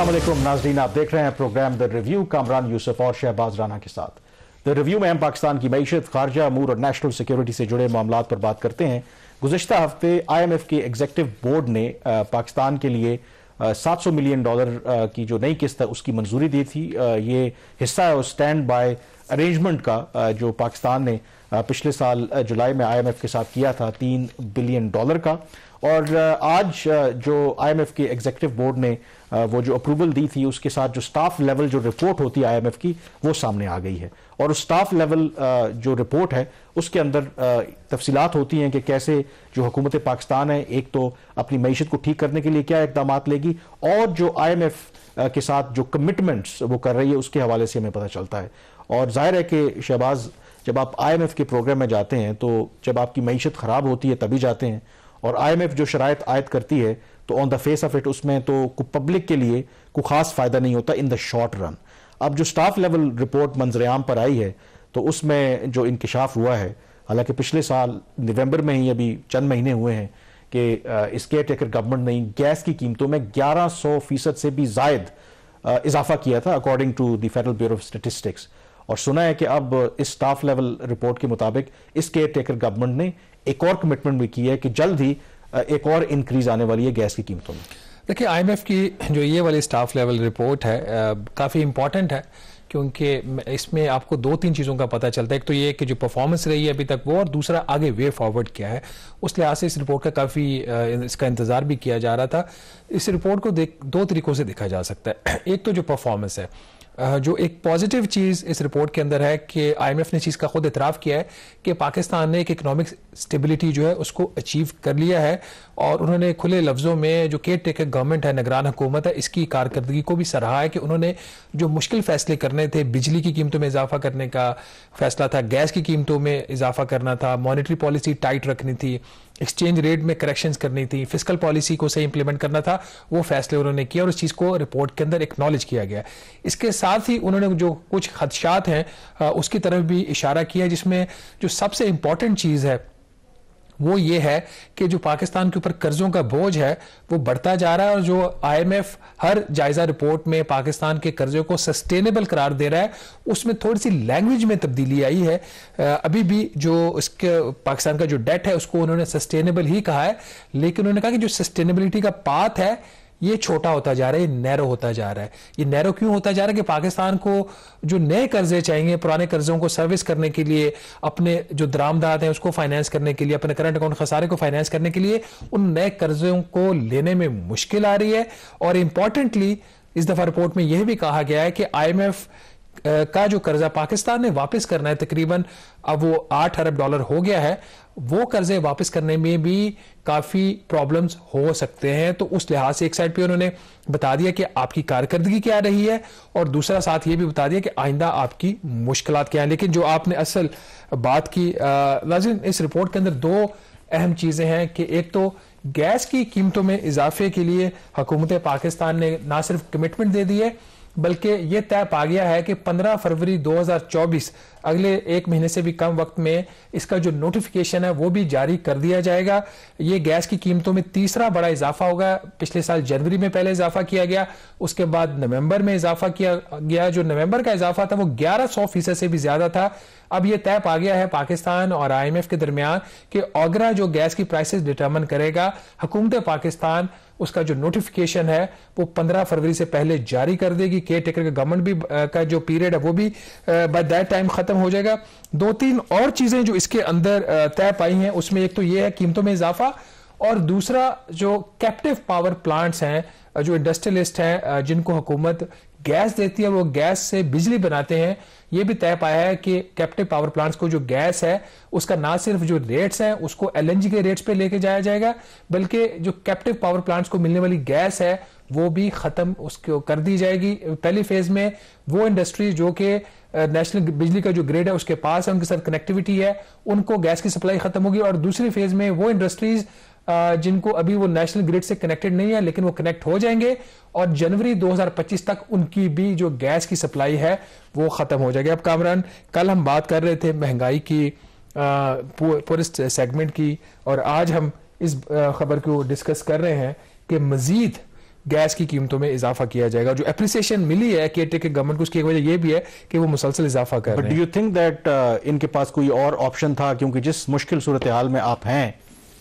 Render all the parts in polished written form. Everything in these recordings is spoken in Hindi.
अस्सलाम वालेकुम नाज़रीन, आप देख रहे हैं program the review Kamran Yusuf और शहबाज राना के साथ। द रिव्यू में हम पाकिस्तान की मईशत, खारजा अमूर और नेशनल सिक्योरिटी से जुड़े मामलात पर बात करते हैं। गुज़िश्ता हफ्ते IMF के एग्जीक्यूटिव बोर्ड ने पाकिस्तान के लिए $700 मिलियन की जो नई किस्त है उसकी मंजूरी दी थी। ये हिस्सा है उस स्टैंड बाय अरेंजमेंट का जो पाकिस्तान ने पिछले साल जुलाई में IMF के साथ किया था, $3 बिलियन का। और आज जो IMF के एग्जीक्यूटिव बोर्ड ने वो जो अप्रूवल दी थी उसके साथ जो स्टाफ लेवल जो रिपोर्ट होती है IMF की वो सामने आ गई है। और उस स्टाफ लेवल जो रिपोर्ट है उसके अंदर तफसीलात होती हैं कि कैसे जो हुकूमत पाकिस्तान है एक तो अपनी मईशत को ठीक करने के लिए क्या इक़दाम लेगी और जो IMF के साथ जो कमिटमेंट्स वो कर रही है उसके हवाले से हमें पता चलता है। और जाहिर है कि शहबाज, जब आप IMF के प्रोग्राम में जाते हैं तो जब आपकी मईशत ख़राब होती है तभी जाते हैं, और IMF जो शराइत आयद करती है तो on the face of it उसमें तो पब्लिक के लिए कोई खास फायदा नहीं होता इन द शॉर्ट रन। अब जो स्टाफ लेवल रिपोर्ट मंजरेआम पर आई है तो उसमें जो इंकशाफ हुआ है, हालांकि पिछले साल नवंबर में ही अभी चंद महीने हुए हैं कि इस केयर टेकर गवर्नमेंट ने गैस की कीमतों में 1100% से भी जायद इजाफा किया था according to the Federal Bureau of Statistics. और सुना है कि अब इस स्टाफ लेवल रिपोर्ट के मुताबिक इस केयर टेकर गवर्नमेंट ने एक और कमिटमेंट भी की है कि जल्द ही एक और इंक्रीज आने वाली है गैस की कीमतों में। देखिए, IMF की जो ये वाली स्टाफ लेवल रिपोर्ट है काफ़ी इंपॉर्टेंट है, क्योंकि इसमें आपको दो तीन चीज़ों का पता चलता है। एक तो ये कि जो परफॉर्मेंस रही है अभी तक वो, और दूसरा आगे वे फॉरवर्ड क्या है। उस लिहाज से इस रिपोर्ट का काफ़ी इसका इंतज़ार भी किया जा रहा था। इस रिपोर्ट को दो तरीक़ों से देखा जा सकता है। एक तो जो परफॉर्मेंस है, जो एक पॉजिटिव चीज़ इस रिपोर्ट के अंदर है कि IMF ने चीज़ का खुद इतराफ़ किया है कि पाकिस्तान ने एक इकोनॉमिक स्टेबिलिटी जो है उसको अचीव कर लिया है, और उन्होंने खुले लफ्ज़ों में जो केयर टेकर गवर्नमेंट है, निगरान हुकूमत है, इसकी कारकर्दगी को भी सराहा है कि उन्होंने जो मुश्किल फैसले करने थे, बिजली की कीमतों में इजाफा करने का फैसला था, गैस की कीमतों में इजाफा करना था, मॉनेटरी पॉलिसी टाइट रखनी थी, एक्सचेंज रेट में करेक्शंस करनी थी, फिस्कल पॉलिसी को सही इंप्लीमेंट करना था, वो फैसले उन्होंने किया और उस चीज़ को रिपोर्ट के अंदर एक्नॉलेज किया गया। इसके साथ ही उन्होंने जो कुछ खदशात हैं उसकी तरफ भी इशारा किया, जिसमें जो सबसे इंपॉर्टेंट चीज़ है वो ये है कि जो पाकिस्तान के ऊपर कर्जों का बोझ है वो बढ़ता जा रहा है, और जो IMF हर जायजा रिपोर्ट में पाकिस्तान के कर्जों को सस्टेनेबल करार दे रहा है उसमें थोड़ी सी लैंग्वेज में तब्दीली आई है। अभी भी जो इसके पाकिस्तान का जो डेट है उसको उन्होंने सस्टेनेबल ही कहा है, लेकिन उन्होंने कहा कि जो सस्टेनेबिलिटी का पाथ है ये छोटा होता जा रहा है, ये नैरो होता जा रहा है। ये नैरो क्यों होता जा रहा है कि पाकिस्तान को जो नए कर्जे चाहिए, पुराने कर्जों को सर्विस करने के लिए, अपने जो दरामदात हैं उसको फाइनेंस करने के लिए, अपने करंट अकाउंट खसारे को फाइनेंस करने के लिए, उन नए कर्जों को लेने में मुश्किल आ रही है। और इंपॉर्टेंटली इस दफा रिपोर्ट में यह भी कहा गया है कि IMF का जो कर्जा पाकिस्तान ने वापस करना है, तकरीबन अब वो $8 अरब हो गया है, वो कर्जे वापस करने में भी काफी प्रॉब्लम्स हो सकते हैं। तो उस लिहाज से एक साइड पे उन्होंने बता दिया कि आपकी कारकर्दगी क्या रही है, और दूसरा साथ ये भी बता दिया कि आइंदा आपकी मुश्किलात क्या है। लेकिन जो आपने असल बात की नाज़रीन, इस रिपोर्ट के अंदर दो अहम चीजें हैं कि एक तो गैस की कीमतों में इजाफे के लिए हुकूमत पाकिस्तान ने ना सिर्फ कमिटमेंट दे दी है बल्कि यह तय पा गया है कि 15 फरवरी 2024, अगले एक महीने से भी कम वक्त में, इसका जो नोटिफिकेशन है वो भी जारी कर दिया जाएगा। ये गैस की कीमतों में तीसरा बड़ा इजाफा होगा। पिछले साल जनवरी में पहले इजाफा किया गया, उसके बाद नवंबर में इजाफा किया गया। जो नवंबर का इजाफा था वो 1100% से भी ज्यादा था। अब यह तय पा गया है पाकिस्तान और IMF के दरमियान कि ओगरा जो गैस की प्राइसेस डिटरमिन करेगा, हुकूमत पाकिस्तान उसका जो नोटिफिकेशन है वो 15 फरवरी से पहले जारी कर देगी। केयर टेकर का गवर्नमेंट भी का जो पीरियड है वो भी बाय दैट टाइम खत्म हो जाएगा। दो तीन और चीजें जो इसके अंदर तय पाई हैं उसमें एक तो ये है कीमतों में इजाफा, और दूसरा जो कैप्टिव पावर प्लांट्स हैं, जो इंडस्ट्रियलिस्ट हैं जिनको हुकूमत गैस देती है, वो गैस से बिजली बनाते हैं, ये भी तय पाया है कि कैप्टिव पावर प्लांट्स को जो गैस है उसका ना सिर्फ जो रेट्स हैं उसको LNG के रेट्स पे लेके जाया जाएगा, बल्कि जो कैप्टिव पावर प्लांट्स को मिलने वाली गैस है वो भी खत्म उसको कर दी जाएगी। पहली फेज में वो इंडस्ट्री जो कि नेशनल बिजली का जो ग्रिड है उसके पास है, उनके साथ कनेक्टिविटी है, उनको गैस की सप्लाई खत्म होगी। और दूसरी फेज में वो इंडस्ट्रीज जिनको अभी वो नेशनल ग्रिड से कनेक्टेड नहीं है लेकिन वो कनेक्ट हो जाएंगे, और जनवरी 2025 तक उनकी भी जो गैस की सप्लाई है वो खत्म हो जाएगी। अब कामरान, कल हम बात कर रहे थे महंगाई की पूरे सेगमेंट की, और आज हम इस खबर को डिस्कस कर रहे हैं कि मजीद गैस की कीमतों में इजाफा किया जाएगा। जो एप्रिसिएशन मिली है केयर गवर्नमेंट को, उसकी एक वजह यह भी है कि वो मुसलसल इजाफा कर रहे हैं। But do you think that इनके पास कोई और ऑप्शन था, क्योंकि जिस मुश्किल सूरत हाल में आप हैं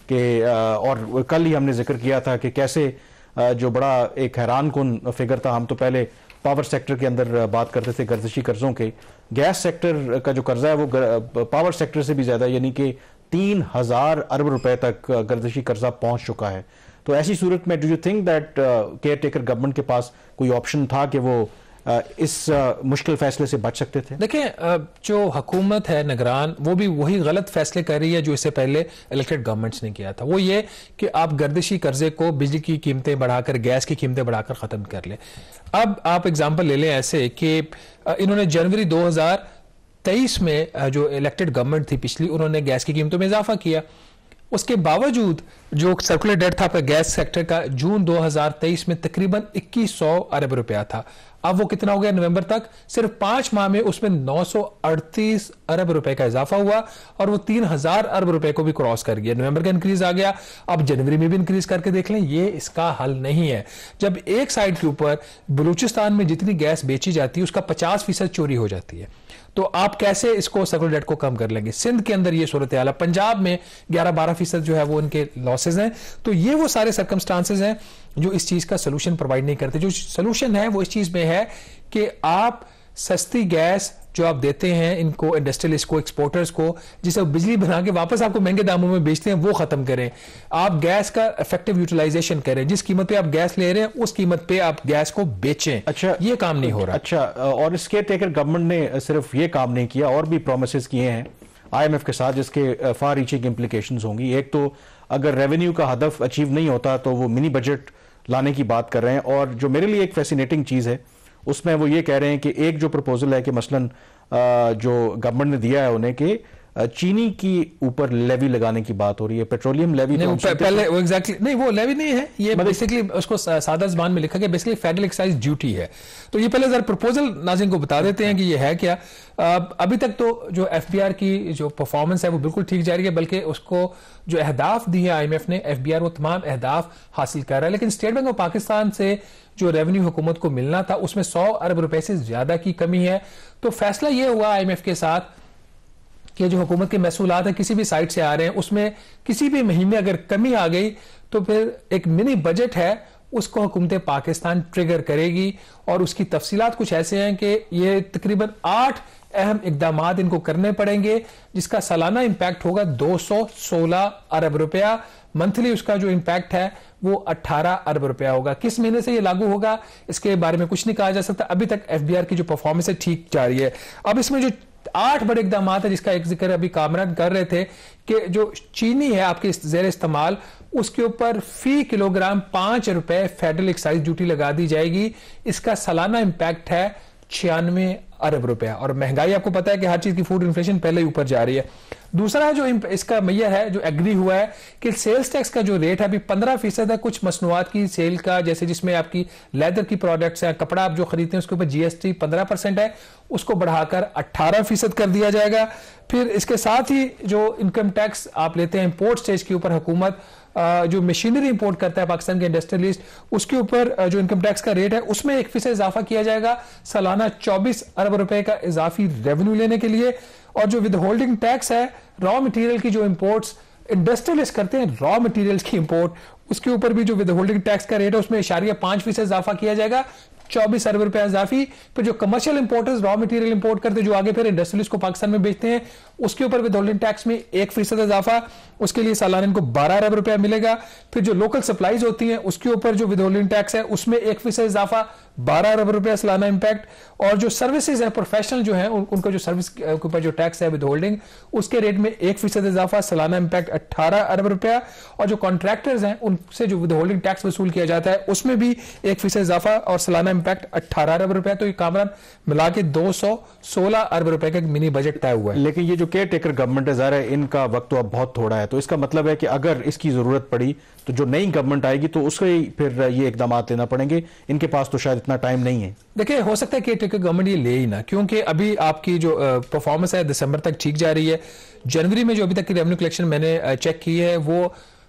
कि और कल ही हमने जिक्र किया था कि कैसे जो बड़ा एक हैरान कुन फिगर था, हम तो पहले पावर सेक्टर के अंदर बात करते थे गर्दिशी कर्जों के, गैस सेक्टर का जो कर्जा है वो पावर सेक्टर से भी ज्यादा, यानी कि 3,000 अरब रुपए तक गर्दिशी कर्जा पहुंच चुका है। तो ऐसी सूरत में do you think that care taker government के पास कोई ऑप्शन था कि वो इस मुश्किल फैसले से बच सकते थे? देखिए, जो हुकूमत है निगरान, वो भी वही गलत फैसले कर रही है जो इससे पहले इलेक्टेड गवर्नमेंट्स ने किया था। वो ये कि आप गर्दिशी कर्जे को बिजली की कीमतें बढ़ाकर, गैस की कीमतें बढ़ाकर खत्म कर ले। अब आप एग्जांपल ले लें ऐसे कि इन्होंने जनवरी 2023 में जो इलेक्टेड गवर्नमेंट थी पिछली, उन्होंने गैस की कीमतों में इजाफा किया। उसके बावजूद जो सर्कुलर डेट था आपका गैस सेक्टर का जून 2023 में तकरीबन 2100 अरब रुपया था। अब वो कितना हो गया नवंबर तक? सिर्फ 5 माह में उसमें 938 अरब रुपए का इजाफा हुआ और वो 3000 अरब रुपए को भी क्रॉस कर गया। नवंबर का इंक्रीज आ गया, अब जनवरी में भी इंक्रीज करके देख लें। ये इसका हल नहीं है। जब एक साइड के ऊपर बलूचिस्तान में जितनी गैस बेची जाती है उसका 50% चोरी हो जाती है, तो आप कैसे इसको सर्कुलर डेट को कम कर लेंगे? सिंध के अंदर ये सूरत हाल है, पंजाब में 11-12% जो है वो इनके लॉसेज हैं। तो ये वो सारे सर्कमस्टांसेस हैं जो इस चीज का सोल्यूशन प्रोवाइड नहीं करते। जो सोल्यूशन है वो इस चीज में है कि आप सस्ती गैस जो आप देते हैं इनको, इंडस्ट्रियलिस्ट को, एक्सपोर्टर्स को, जिसे बिजली बना के वापस आपको महंगे दामों में बेचते हैं, वो खत्म करें। आप गैस का इफेक्टिव यूटिलाइजेशन करें, जिस कीमत पे आप गैस ले रहे हैं उस कीमत पे आप गैस को बेचें। अच्छा, ये काम नहीं हो रहा। अच्छा, और इस केयर टेकर गवर्नमेंट ने सिर्फ ये काम नहीं किया, और भी प्रोमिसेस किए हैं IMF के साथ, जिसके फार रीचिंग इंप्लीकेशंस होंगी। एक तो अगर रेवेन्यू का हदफ अचीव नहीं होता तो वो मिनी बजट लाने की बात कर रहे हैं। और जो मेरे लिए एक फैसिनेटिंग चीज है उसमें वो ये कह रहे हैं कि एक जो प्रपोजल है कि मसलन जो गवर्नमेंट ने दिया है उन्हें कि चीनी की ऊपर लेवी लगाने की बात हो रही है, पेट्रोलियम लेवी। पहले वो एग्जैक्टली नहीं, वो लेवी नहीं है, ये बेसिकली उसको सादा ज़बान में लिखा गया, बेसिकली फेडरल एक्साइज ड्यूटी है। तो ये पहले जरा प्रपोजल नाज़रीन को बता देते हैं कि ये है क्या। अभी तक तो जो FBR की जो परफॉर्मेंस है वो बिल्कुल ठीक जा रही है, बल्कि उसको जो अहदाफ दी है IMF ने, FBR वो तमाम अहदाफ हासिल कर रहा है। लेकिन स्टेट बैंक ऑफ पाकिस्तान से जो रेवेन्यू हुकूमत को मिलना था उसमें 100 अरब रुपए से ज्यादा की कमी है। तो फैसला ये हुआ IMF के साथ कि जो हुकूमत के महसूलात है किसी भी साइड से आ रहे हैं उसमें किसी भी महीने अगर कमी आ गई तो फिर एक मिनी बजट है उसको हुकूमत पाकिस्तान ट्रिगर करेगी। और उसकी तफसीलात कुछ ऐसे हैं कि ये तकरीबन 8 अहम इकदामात इनको करने पड़ेंगे, जिसका सालाना इंपैक्ट होगा 216 अरब रुपया। मंथली उसका जो इंपैक्ट है वो 18 अरब रुपया होगा। किस महीने से ये लागू होगा इसके बारे में कुछ नहीं कहा जा सकता। अभी तक FBR की जो परफॉर्मेंस है ठीक जा रही है। अब इसमें जो 8 बड़े इकदाम है जिसका एक जिक्र अभी कामरान कर रहे थे कि जो चीनी है आपके जेर इस्तेमाल, उसके ऊपर फी किलोग्राम 5 रुपए फेडरल एक्साइज ड्यूटी लगा दी जाएगी। इसका सालाना इंपैक्ट है 96 अरब रुपया। और महंगाई आपको पता है कि हर चीज की फूड इन्फ्लेशन पहले ही ऊपर जा रही है। दूसरा जो इसका मैया है जो एग्री हुआ है कि सेल्स टैक्स का जो रेट है अभी 15% है कुछ मसनूआत की सेल का, जैसे जिसमें आपकी लेदर की प्रोडक्ट्स है, कपड़ा आप जो खरीदते हैं उसके ऊपर GST 15% है, उसको बढ़ाकर 18% कर दिया जाएगा। फिर इसके साथ ही जो इनकम टैक्स आप लेते हैं इंपोर्ट स्टेज के ऊपर, हुकूमत जो मशीनरी इंपोर्ट करता है पाकिस्तान के इंडस्ट्रियलिस्ट, उसके ऊपर जो इनकम टैक्स का रेट है उसमें 1% इजाफा किया जाएगा, सालाना 24 अरब रुपए का इजाफी रेवेन्यू लेने के लिए। और जो विद होल्डिंग टैक्स है रॉ मटेरियल की जो इंपोर्ट्स इंडस्ट्रियलिस्ट करते हैं, रॉ मटेरियल्स की इंपोर्ट, उसके ऊपर भी जो विद होल्डिंग टैक्स का रेट है उसमें 0.5% इजाफा किया जाएगा, 24 अरब रुपए इजाफी। फिर जो commercial importers raw material import करते हैं जो आगे फिर इंडस्ट्रियलिस्ट को पाकिस्तान में बेचते हैं, उसके ऊपर विद होल्डिंग टैक्स में 1% इजाफा, उसके लिए सालाना इनको 12 अरब रुपया मिलेगा। फिर जो लोकल सप्लाईज होती हैं उसके ऊपर जो विद होल्डिंग टैक्स है उसमें 1% इजाफा, 12 अरब रुपया सालाना इंपैक्ट। और जो सर्विसेज है प्रोफेशनल जो है उनका जो सर्विस के ऊपर जो टैक्स है विद होल्डिंग उसके रेट में 1% इजाफा, सालाना इंपैक्ट 18 अरब रुपया। और जो कॉन्ट्रैक्टर्स हैं उनसे जो विद होल्डिंग टैक्स वसूल किया जाता है उसमें भी 1% इजाफा और सालाना इंपैक्ट 18 अरब रुपया। तो ये कामरान मिला के 216 अरब रुपए का मिनी बजट तय हुआ है। लेकिन ये जो केयर टेकर गवर्नमेंट है, ज़ाहिर है इनका वक्त तो अब बहुत थोड़ा है, तो इसका मतलब है कि अगर इसकी जरूरत पड़ी तो जो नई गवर्नमेंट आएगी तो उसको ही फिर ये इकदाम लेना पड़ेंगे। इनके पास तो शायद इतना टाइम नहीं है। देखिए, हो सकता है कि टेकर गवर्नमेंट ये ले ही ना, क्योंकि अभी आपकी जो परफॉर्मेंस है दिसंबर तक ठीक जा रही है। जनवरी में जो अभी तक की रेवेन्यू कलेक्शन मैंने चेक की है वो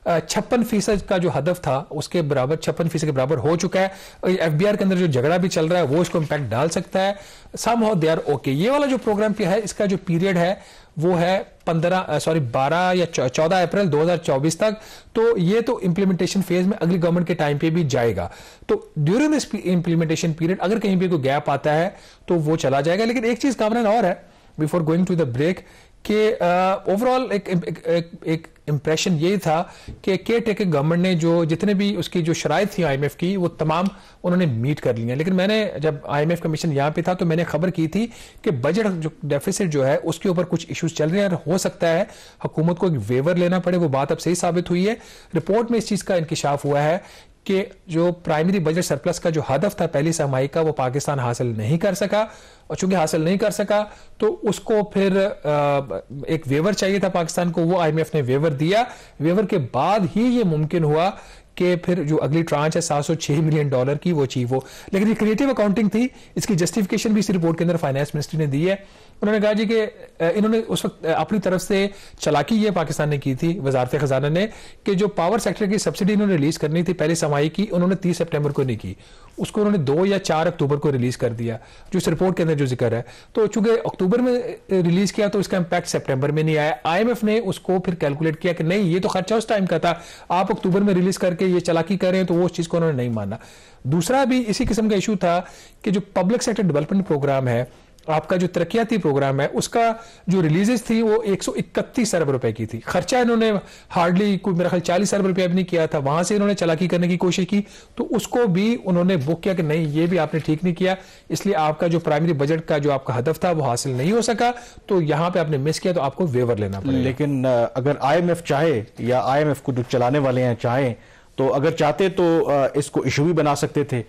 56% का जो हदफ था उसके बराबर 56% के बराबर हो चुका है। एफबीआर के अंदर जो झगड़ा भी चल रहा है वो इसको इम्पैक्ट डाल सकता है। Somehow they are okay. ये वाला जो प्रोग्राम पे है इसका जो पीरियड है वो है 12 या 14 अप्रैल 2024 तक। तो ये तो इंप्लीमेंटेशन फेज में अगली गवर्नमेंट के टाइम पे भी जाएगा। तो ड्यूरिंग दिस इंप्लीमेंटेशन पीरियड अगर कहीं पे कोई गैप आता है तो वो चला जाएगा। लेकिन एक चीज कामरान और है before going to the break कि ओवरऑल एक इंप्रेशन यही था कि केयर टेकर गवर्नमेंट ने जो जितने भी उसकी जो शराइत थी आईएमएफ की वो तमाम उन्होंने मीट कर ली हैं। लेकिन मैंने जब आईएमएफ कमीशन यहाँ पे था तो मैंने खबर की थी कि बजट जो डेफिसिट जो है उसके ऊपर कुछ इश्यूज चल रहे हैं और हो सकता है हुकूमत को एक वेवर लेना पड़े। वो बात अब सही साबित हुई है। रिपोर्ट में इस चीज का इंकिशाफ हुआ है कि जो प्राइमरी बजट सरप्लस का जो हदफ था पहली छमाही का वो पाकिस्तान हासिल नहीं कर सका। और चूंकि हासिल नहीं कर सका तो उसको फिर एक वेवर चाहिए था पाकिस्तान को, वो आईएमएफ ने वेवर दिया। वेवर के बाद ही ये मुमकिन हुआ कि फिर जो अगली ट्रांच है $706 मिलियन की वो अचीव हो। लेकिन ये क्रिएटिव अकाउंटिंग थी। इसकी जस्टिफिकेशन भी इस रिपोर्ट के अंदर फाइनेंस मिनिस्ट्री ने दी है। उन्होंने कहा जी कि इन्होंने उस वक्त अपनी तरफ से चालाकी ये पाकिस्तान ने की थी वजारत खजाना ने कि जो पावर सेक्टर की सब्सिडी इन्होंने रिलीज करनी थी पहली छमाही की, उन्होंने 30 सितंबर को नहीं की, उसको उन्होंने 2 या 4 अक्टूबर को रिलीज कर दिया जो इस रिपोर्ट के अंदर जो जिक्र है। तो चूंकि अक्टूबर में रिलीज किया तो इसका इंपैक्ट सितंबर में नहीं आया। आईएमएफ ने उसको फिर कैलकुलेट किया कि नहीं ये तो खर्चा उस टाइम का था, आप अक्टूबर में रिलीज करके ये चालाकी कर रहे हैं, तो वो उस चीज को उन्होंने नहीं माना। दूसरा भी इसी किस्म का इशू था कि जो पब्लिक सेक्टर डेवलपमेंट प्रोग्राम है आपका जो तरक्याती प्रोग्राम है उसका जो रिलीजेस थी वो 131 अरब रुपए की थी। खर्चा इन्होंने हार्डली कोई मेरा ख्याल 40 अरब रुपया भी नहीं किया था। वहां से इन्होंने चालाकी करने की कोशिश की तो उसको भी उन्होंने बुक किया कि नहीं ये भी आपने ठीक नहीं किया, इसलिए आपका जो प्राइमरी बजट का जो आपका हदफ था वो हासिल नहीं हो सका, तो यहां पे आपने मिस किया तो आपको वेवर लेना पड़ेगा। लेकिन अगर आईएमएफ चाहे या आईएमएफ को जो चलाने वाले हैं चाहें तो अगर चाहते तो इसको इशू भी बना सकते थे,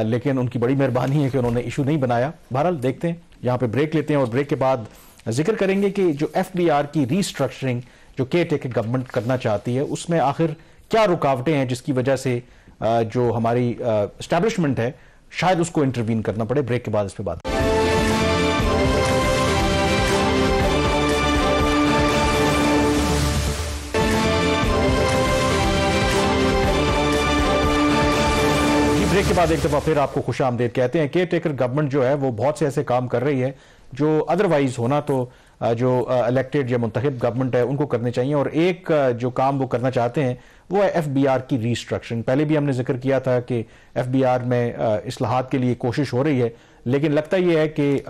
लेकिन उनकी बड़ी मेहरबानी है कि उन्होंने इशू नहीं बनाया। बहरहाल देखते हैं, यहाँ पे ब्रेक लेते हैं और ब्रेक के बाद जिक्र करेंगे कि जो एफबीआर की रीस्ट्रक्चरिंग जो केयर टेकर गवर्नमेंट करना चाहती है उसमें आखिर क्या रुकावटें हैं जिसकी वजह से जो हमारी एस्टैब्लिशमेंट है शायद उसको इंटरवीन करना पड़े। ब्रेक के बाद इस पर बात। ब्रेक के बाद एक दफा फिर आपको खुश आमदेद कहते हैं। केयर टेकर गवर्नमेंट जो है वो बहुत से ऐसे काम कर रही है जो अदरवाइज होना तो जो इलेक्टेड या मुंतखब गवर्नमेंट है उनको करने चाहिए, और एक जो काम वो करना चाहते हैं वो है एफबीआर की रीस्ट्रक्चरिंग। पहले भी हमने जिक्र किया था कि एफबीआर में इस्लाहात के लिए कोशिश हो रही है, लेकिन लगता यह है कि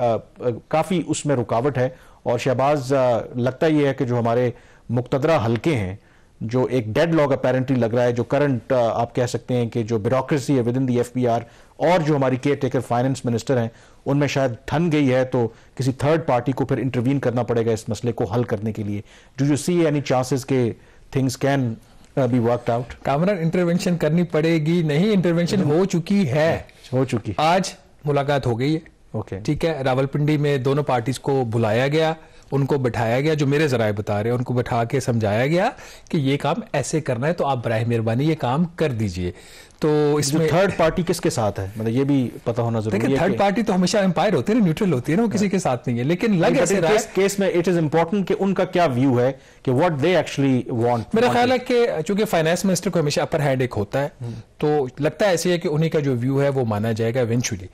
काफ़ी उसमें रुकावट है। और शहबाज लगता यह है कि जो हमारे मुक्तदरा हल्के हैं जो एक डेड लॉग अपेरेंटली लग रहा है, जो करंट आप कह सकते हैं कि जो ब्यूरोक्रेसी है विद इन दी एफबीआर और जो हमारी केयर टेकर फाइनेंस मिनिस्टर हैं उनमें शायद ठन गई है, तो किसी थर्ड पार्टी को फिर इंटरवीन करना पड़ेगा इस मसले को हल करने के लिए। Do you see any chances के things can be worked out? Kamran intervention करनी पड़ेगी नहीं, इंटरवेंशन हो चुकी है, हो चुकी। आज मुलाकात हो गई है, ओके ठीक है। रावलपिंडी में दोनों पार्टीज को बुलाया गया, उनको बिठाया गया, जो मेरे जराए बता रहे हैं उनको बिठा के समझाया गया कि ये काम ऐसे करना है तो आप बराह मेहरबानी ये काम कर दीजिए। तो इसमें थर्ड पार्टी किसके साथ है, मतलब ये भी पता होना जरूरी है। थर्ड पार्टी तो हमेशा एम्पायर होती है, न्यूट्रल होती है ना, वो किसी के साथ नहीं है। लेकिन लग ऐसे रहा है केस में इट इज इंपॉर्टेंट कि उनका क्या व्यू है कि व्हाट दे एक्चुअली वांट। मेरा ख्याल है कि चूंकि फाइनेंस मिनिस्टर को हमेशा अपर हैंड एक होता है, तो लगता है ऐसे है कि उन्हीं का जो व्यू है वो माना जाएगा इवेंचुअली।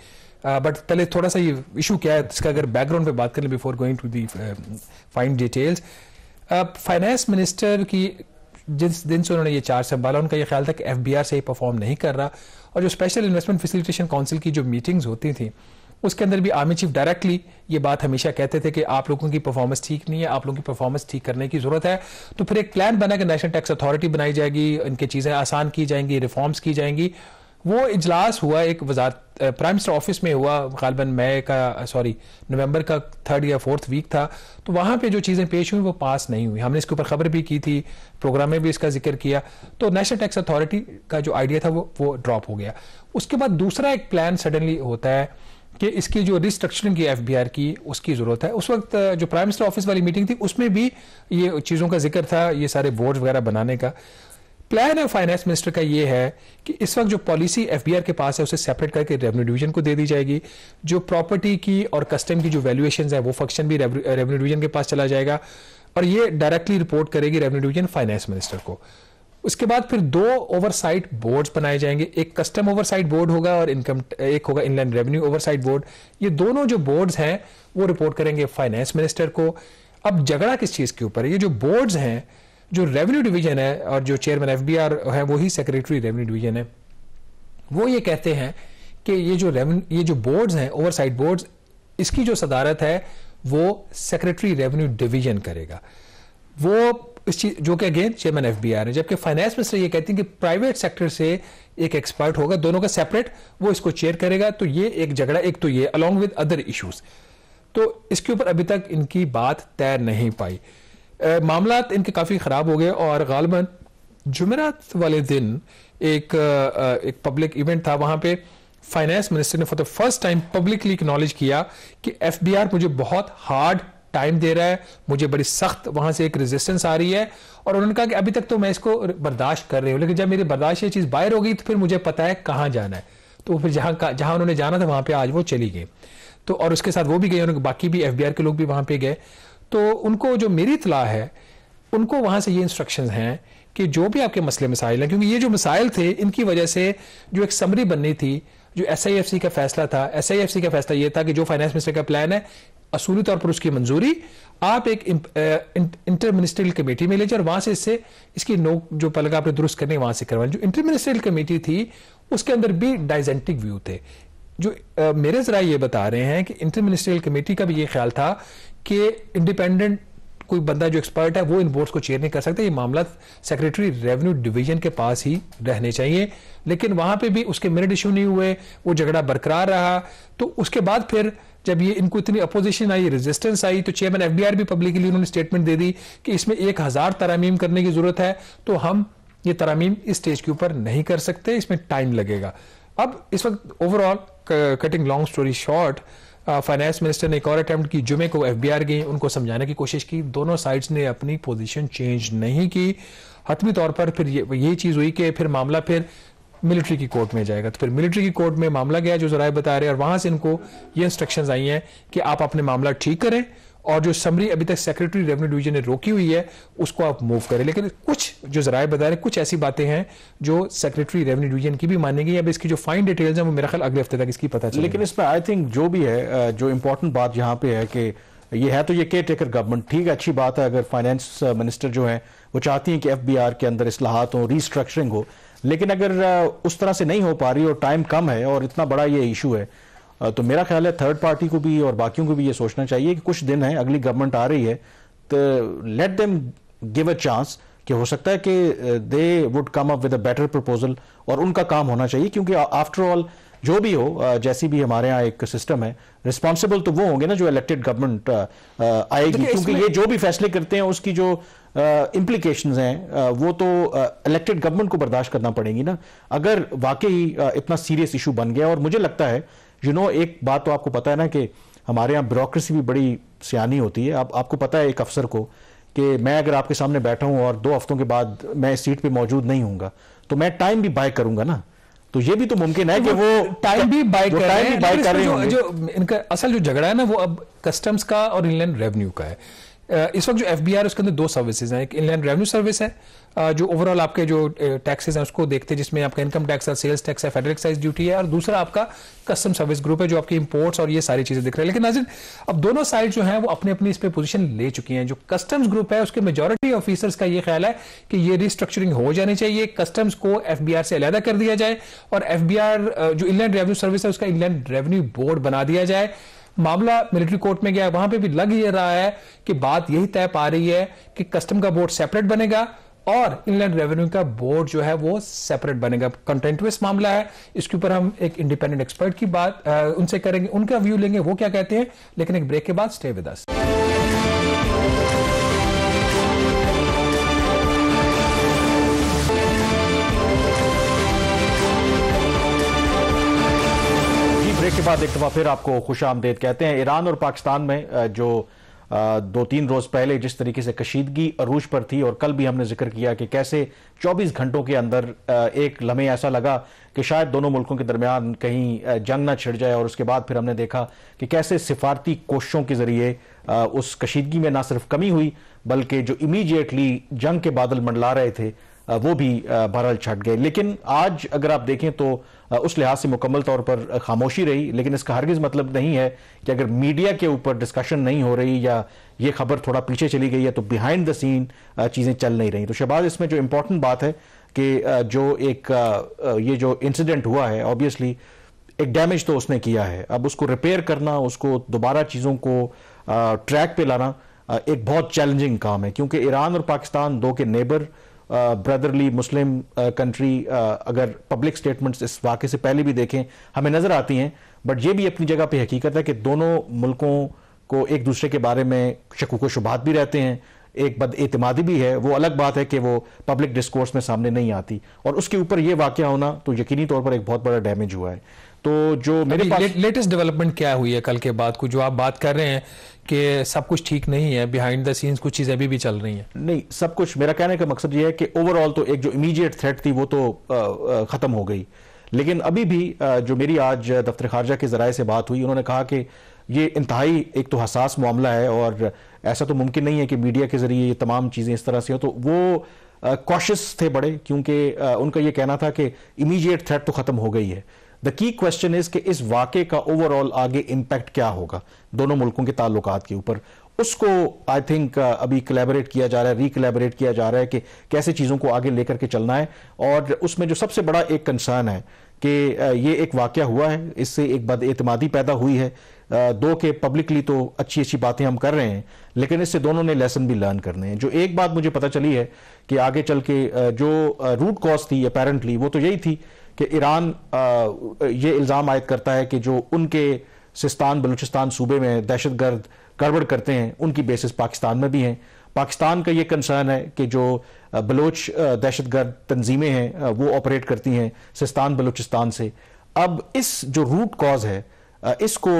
बट पहले थोड़ा सा ये इशू क्या है इसका अगर बैकग्राउंड पे बात करें before going to the fine details. Finance minister की जिस दिन से उन्होंने ये चार्ज संभाला उनका ये ख्याल था कि एफबीआर से ही परफॉर्म नहीं कर रहा, और जो स्पेशल इन्वेस्टमेंट फैसिलिटेशन काउंसिल की जो मीटिंग्स होती थी उसके अंदर भी आर्मी चीफ डायरेक्टली ये बात हमेशा कहते थे कि आप लोगों की परफॉर्मेंस ठीक नहीं है, आप लोगों की परफॉर्मेंस ठीक करने की जरूरत है। तो फिर एक प्लान बना कि नेशनल टैक्स अथॉरिटी बनाई जाएगी, इनकी चीजें आसान की जाएंगी, रिफॉर्म्स की जाएंगी। वो इजलास हुआ एक वजारत प्राइम मिनिस्टर ऑफिस में हुआ, गालिबन नवंबर का 3rd या 4th वीक था। तो वहां पे जो चीजें पेश हुई वो पास नहीं हुई। हमने इसके ऊपर खबर भी की थी, प्रोग्राम में भी इसका जिक्र किया। तो नेशनल टैक्स अथॉरिटी का जो आइडिया था वो ड्रॉप हो गया। उसके बाद दूसरा एक प्लान सडनली होता है कि इसकी जो रिस्ट्रक्चरिंग की एफबीआर की उसकी जरूरत है। उस वक्त जो प्राइम मिनिस्टर ऑफिस वाली मीटिंग थी उसमें भी ये चीजों का जिक्र था, ये सारे बोर्ड वगैरह बनाने का। प्लान है फाइनेंस मिनिस्टर का ये है कि इस वक्त जो पॉलिसी एफबीआर के पास है उसे सेपरेट करके रेवेन्यू डिवीजन को दे दी जाएगी। जो प्रॉपर्टी की और कस्टम की जो वैल्यूएशंस है वो फंक्शन भी रेवेन्यू डिवीजन के पास चला जाएगा, और ये डायरेक्टली रिपोर्ट करेगी रेवेन्यू डिवीजन फाइनेंस मिनिस्टर को। उसके बाद फिर 2 ओवरसाइट बोर्ड्स बनाए जाएंगे, एक कस्टम ओवरसाइट बोर्ड होगा और एक होगा इनलैंड रेवेन्यू ओवरसाइट बोर्ड। ये दोनों जो बोर्ड्स हैं वो रिपोर्ट करेंगे फाइनेंस मिनिस्टर को। अब झगड़ा किस चीज के ऊपर है? ये जो बोर्ड्स हैं, जो रेवेन्यू डिवीजन है और जो चेयरमैन एफबीआर है वही सेक्रेटरी रेवेन्यू डिवीजन है, वो ये कहते हैं कि ये जो बोर्ड्स हैं, ओवरसाइट बोर्ड्स, इसकी जो सदारत है वो सेक्रेटरी रेवेन्यू डिवीजन करेगा, वो इस चीज जो कि अगेन चेयरमैन एफबीआर है। जबकि फाइनेंस मिनिस्टर ये कहती हैं कि प्राइवेट सेक्टर से एक एक्सपर्ट होगा, दोनों का सेपरेट, वो इसको चेयर करेगा। तो ये एक झगड़ा, एक तो ये अलॉन्ग विद अदर इश्यूज, तो इसके ऊपर अभी तक इनकी बात तैर नहीं पाई। मामला इनके काफी खराब हो गए और गालिबन जुमेरात वाले दिन एक पब्लिक इवेंट था, वहां पे फाइनेंस मिनिस्टर ने for the first time publicly acknowledge किया कि एफबीआर मुझे बहुत हार्ड टाइम दे रहा है, मुझे बड़ी सख्त वहां से एक रेजिस्टेंस आ रही है। और उन्होंने कहा कि अभी तक तो मैं इसको बर्दाश्त कर रही हूं, लेकिन जब मेरी बर्दाश्त ये चीज बाहर हो गई तो फिर मुझे पता है कहां जाना है। तो फिर जहां उन्होंने जाना था वहां पे आज वो चली गई। तो और उसके साथ वो भी गए, बाकी भी एफबीआर के लोग भी वहां पे गए। तो उनको जो मेरी इत्तला है, उनको वहां से ये इंस्ट्रक्शंस हैं कि जो भी आपके मसले मसाइल हैं, क्योंकि ये जो मसाइल थे इनकी वजह से जो एक समरी बननी थी, जो एसआईएफसी का फैसला था, एसआईएफसी का फैसला ये था कि जो फाइनेंस मिनिस्टर का प्लान है असूली तौर पर उसकी मंजूरी आप एक इंटर मिनिस्ट्रियल कमेटी में ले जाए और वहां से इसकी नोक जो पलगा आपने दुरुस्त करनी वहां से करवाएं। जो इंटर मिनिस्ट्रियल कमेटी थी उसके अंदर भी डाइजेंटिक व्यू थे। जो मेरे जरा ये बता रहे हैं कि इंटर मिनिस्ट्रियल कमेटी का भी ये ख्याल था कि इंडिपेंडेंट कोई बंदा जो एक्सपर्ट है वो इन बोर्ड्स को चेयर नहीं कर सकता, ये मामला सेक्रेटरी रेवेन्यू डिवीजन के पास ही रहने चाहिए। लेकिन वहां पे भी उसके मिनट इशू नहीं हुए, वो झगड़ा बरकरार रहा। तो उसके बाद फिर जब ये इनको इतनी अपोजिशन आई, रेजिस्टेंस आई, तो चेयरमैन एफबीआर भी पब्लिकली उन्होंने स्टेटमेंट दे दी कि इसमें 1000 तरामीम करने की जरूरत है, तो हम ये तरामीम इस स्टेज के ऊपर नहीं कर सकते, इसमें टाइम लगेगा। अब इस वक्त overall, cutting long story short, finance minister ने एक और अटेम्प्ट की, जुमे को एफबीआर गई, उनको समझाने की कोशिश की, दोनों साइड्स ने अपनी पोजीशन चेंज नहीं की। हतमी तौर पर फिर ये चीज हुई कि फिर मामला फिर मिलिट्री की कोर्ट में जाएगा। तो फिर मिलिट्री की कोर्ट में मामला गया, जो जराए बता रहे हैं, और वहां से इनको ये इंस्ट्रक्शंस आई हैं कि आप अपने मामला ठीक करें और जो समरी अभी तक सेक्रेटरी रेवेन्यू डिवीजन ने रोकी हुई है उसको आप मूव करें। लेकिन कुछ जो जराए बता रहे, कुछ ऐसी बातें हैं जो सेक्रेटरी रेवेन्यू डिवीजन की भी मानेंगी। अब इसकी जो फाइन डिटेल्स हैं वो मेरा ख्याल अगले हफ्ते तक इसकी पता चलेगी। लेकिन इसमें आई थिंक जो भी है, जो इंपॉर्टेंट बात यहाँ पे है कि ये है तो ये केयर टेकर गवर्नमेंट, ठीक है, अच्छी बात है अगर फाइनेंस मिनिस्टर जो है वो चाहती हैं कि एफबीआर के अंदर इस्लाहात हो, रीस्ट्रक्चरिंग हो, लेकिन अगर उस तरह से नहीं हो पा रही और टाइम कम है और इतना बड़ा ये इशू है, तो मेरा ख्याल है थर्ड पार्टी को भी और बाकियों को भी ये सोचना चाहिए कि कुछ दिन है, अगली गवर्नमेंट आ रही है, तो let them give a chance कि हो सकता है कि they would come up with a better proposal और उनका काम होना चाहिए। क्योंकि आफ्टर ऑल जो भी हो, जैसी भी हमारे यहाँ एक सिस्टम है, रिस्पॉन्सिबल तो वो होंगे ना जो इलेक्टेड गवर्नमेंट आएगी, क्योंकि ये जो भी फैसले करते हैं उसकी जो इम्प्लीकेशंस हैं वो तो इलेक्टेड गवर्नमेंट को बर्दाश्त करना पड़ेगी ना, अगर वाकई इतना सीरियस इशू बन गया। और मुझे लगता है एक बात तो आपको पता है ना कि हमारे यहाँ ब्यूरोक्रेसी भी बड़ी सियानी होती है। आपको पता है एक अफसर को कि मैं अगर आपके सामने बैठा हूं और 2 हफ्तों के बाद मैं इस सीट पे मौजूद नहीं हूंगा तो मैं टाइम भी बाय करूंगा ना, तो ये भी तो मुमकिन है कि वो टाइम भी बाय कर रहे हैं। जो इनका असल जो झगड़ा है ना वो अब कस्टम्स का और इनलैंड रेवेन्यू का है। इस वक्त जो एफबीआर उसके अंदर 2 सर्विसेज हैं, एक इनलैंड रेवेन्यू सर्विस है जो ओवरऑल आपके जो टैक्सेस हैं उसको देखते हैं, जिसमें आपका इनकम टैक्स है, सेल्स टैक्स है, फेडरल एक्साइज ड्यूटी है, और दूसरा आपका कस्टम सर्विस ग्रुप है जो आपके इंपोर्ट्स और ये सारी चीजें दिख रहे हैं। लेकिन नाज़रीन, अब दोनों साइड जो हैं वो अपनी अपनी इस पे पोजीशन ले चुकी हैं। जो कस्टम्स ग्रुप है उसके मेजॉरिटी ऑफिसर्स का ये ख्याल है कि ये रिस्ट्रक्चरिंग हो जानी चाहिए, कस्टम्स को एफबीआर से अलहदा कर दिया जाए और एफबीआर जो इनलैंड रेवेन्यू सर्विस है उसका इनलैंड रेवेन्यू बोर्ड बना दिया जाए। मामला मिलिट्री कोर्ट में गया, वहां पे भी लग ये रहा है कि बात यही तय पा रही है कि कस्टम का बोर्ड सेपरेट बनेगा और इनलैंड रेवेन्यू का बोर्ड जो है वो सेपरेट बनेगा। कंटेंटुअस मामला है, इसके ऊपर हम एक इंडिपेंडेंट एक्सपर्ट की बात उनसे करेंगे, उनका व्यू लेंगे वो क्या कहते हैं। लेकिन एक ब्रेक के बाद स्टे विद अस। ब्रेक के बाद एक दफा फिर आपको खुश आमदेद कहते हैं। ईरान और पाकिस्तान में जो 2-3 रोज पहले जिस तरीके से कशीदगी अरूज पर थी, और कल भी हमने जिक्र किया कि कैसे 24 घंटों के अंदर एक लम्हे ऐसा लगा कि शायद दोनों मुल्कों के दरमियान कहीं जंग ना छिड़ जाए, और उसके बाद फिर हमने देखा कि कैसे सिफारती कोशिशों के जरिए उस कशीदगी में ना सिर्फ कमी हुई बल्कि जो इमीडिएटली जंग के बादल मंडला रहे थे वो भी बहरहाल छट गए। लेकिन आज अगर आप देखें तो उस लिहाज से मुकम्मल तौर पर खामोशी रही, लेकिन इसका हरगिज़ मतलब नहीं है कि अगर मीडिया के ऊपर डिस्कशन नहीं हो रही या ये खबर थोड़ा पीछे चली गई है तो बिहाइंड द सीन चीज़ें चल नहीं रही। तो शहबाज, इसमें जो इंपॉर्टेंट बात है कि जो एक ये जो इंसिडेंट हुआ है, ऑब्वियसली एक डैमेज तो उसने किया है, अब उसको रिपेयर करना, उसको दोबारा चीज़ों को ट्रैक पे लाना एक बहुत चैलेंजिंग काम है, क्योंकि ईरान और पाकिस्तान दो के नेबर ब्रदरली मुस्लिम कंट्री, अगर पब्लिक स्टेटमेंट्स इस वाक़े से पहले भी देखें हमें नज़र आती हैं, बट ये भी अपनी जगह पे हकीकत है कि दोनों मुल्कों को एक दूसरे के बारे में शक़ूक़ व शुबहात भी रहते हैं, एक बदएतमादी भी है। वो अलग बात है कि वो पब्लिक डिस्कोर्स में सामने नहीं आती, और उसके ऊपर ये वाक़या होना तो यकीनी तौर पर एक बहुत बड़ा डैमेज हुआ है। तो जो मेरे पास लेटेस्ट डेवलपमेंट क्या हुई है कल के बाद को, जो आप बात कर रहे हैं कि सब कुछ ठीक नहीं है, बिहाइंड द सीन्स कुछ चीजें अभी भी चल रही हैं? नहीं, सब कुछ, मेरा कहने का मकसद ये है कि ओवरऑल तो एक जो इमीडिएट थ्रेट थी वो तो खत्म हो गई, लेकिन अभी भी जो मेरी आज दफ्तर खारजा के जराए से बात हुई, उन्होंने कहा कि ये इंतहाई एक तो हसास मामला है और ऐसा तो मुमकिन नहीं है कि मीडिया के जरिए ये तमाम चीजें इस तरह से हो। तो वो कॉशियस थे बड़े, क्योंकि उनका ये कहना था कि इमीडिएट थ्रेट तो खत्म हो गई है। द की क्वेश्चन इज कि इस वाक़े का ओवरऑल आगे इंपैक्ट क्या होगा दोनों मुल्कों के ताल्लुकात के ऊपर, उसको आई थिंक अभी कोलैबोरेट किया जा रहा है, रिकोलैबोरेट किया जा रहा है कि कैसे चीज़ों को आगे लेकर के चलना है। और उसमें जो सबसे बड़ा एक कंसर्न है कि ये एक वाक़या हुआ है, इससे एक बदएतमादी पैदा हुई है, दो के पब्लिकली तो अच्छी अच्छी बातें हम कर रहे हैं, लेकिन इससे दोनों ने लेसन भी लर्न करने हैं। जो एक बात मुझे पता चली है कि आगे चल के जो रूट कॉज थी अपेरेंटली वो तो यही थी कि ईरान ये इल्ज़ाम आयद करता है कि जो उनके सिस्तान बलूचिस्तान सूबे में दहशतगर्द गड़बड़ करते हैं उनकी बेसिस पाकिस्तान में भी हैं। पाकिस्तान का ये कंसर्न है कि जो बलोच दहशतगर्द तंजीमें हैं वो ऑपरेट करती हैं सिस्तान बलूचिस्तान से। अब इस जो रूट कॉज है इसको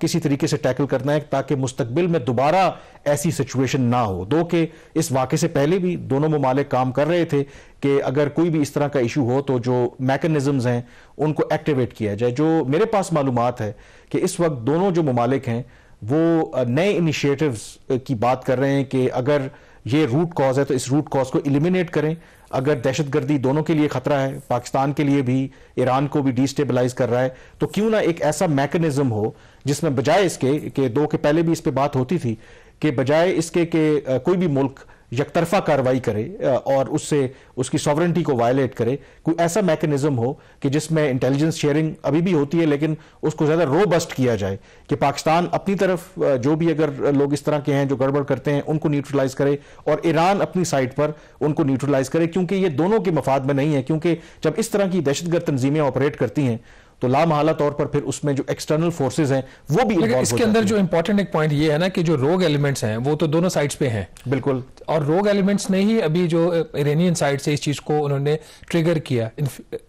किसी तरीके से टैकल करना है ताकि मुस्तकबिल में दोबारा ऐसी सिचुएशन ना हो। दो के इस वाक़े से पहले भी दोनों ममालिक काम कर रहे थे कि अगर कोई भी इस तरह का इशू हो तो जो मैकेनिज्म्स हैं उनको एक्टिवेट किया जाए। जो मेरे पास मालूमात है कि इस वक्त दोनों जो ममालिक हैं वो नए इनिशिएटिव्स की बात कर रहे हैं कि अगर ये रूट कॉज है तो इस रूट कॉज को एलिमिनेट करें। अगर दहशतगर्दी दोनों के लिए खतरा है, पाकिस्तान के लिए भी, ईरान को भी डिस्टेबलाइज कर रहा है, तो क्यों ना एक ऐसा मैकेनिज्म हो जिसमें बजाय इसके कि दो के पहले भी इस पे बात होती थी कि बजाय इसके कि कोई भी मुल्क यकतरफा कार्रवाई करे और उससे उसकी सॉवरेंटी को वायलेट करे, कोई ऐसा मैकेनिज्म हो कि जिसमें इंटेलिजेंस शेयरिंग अभी भी होती है लेकिन उसको ज्यादा रोबस्ट किया जाए कि पाकिस्तान अपनी तरफ जो भी अगर लोग इस तरह के हैं जो गड़बड़ करते हैं उनको न्यूट्रलाइज करे और ईरान अपनी साइड पर उनको न्यूट्रलाइज करे, क्योंकि ये दोनों के मफाद में नहीं है। क्योंकि जब इस तरह की दहशतगर्द तंजीमें ऑपरेट करती हैं तो लामहला तौर पर फिर उसमें जो एक्सटर्नल फोर्सेस हैं वो भी इन्वॉल्व हो जाते हैं। इसके अंदर जो इंपॉर्टेंट एक पॉइंट ये है ना कि जो रोग एलिमेंट्स हैं वो तो दोनों साइड्स पे हैं। बिल्कुल, और रोग एलिमेंट्स ने ही अभी जो इरानियन साइड से इस चीज को उन्होंने ट्रिगर किया,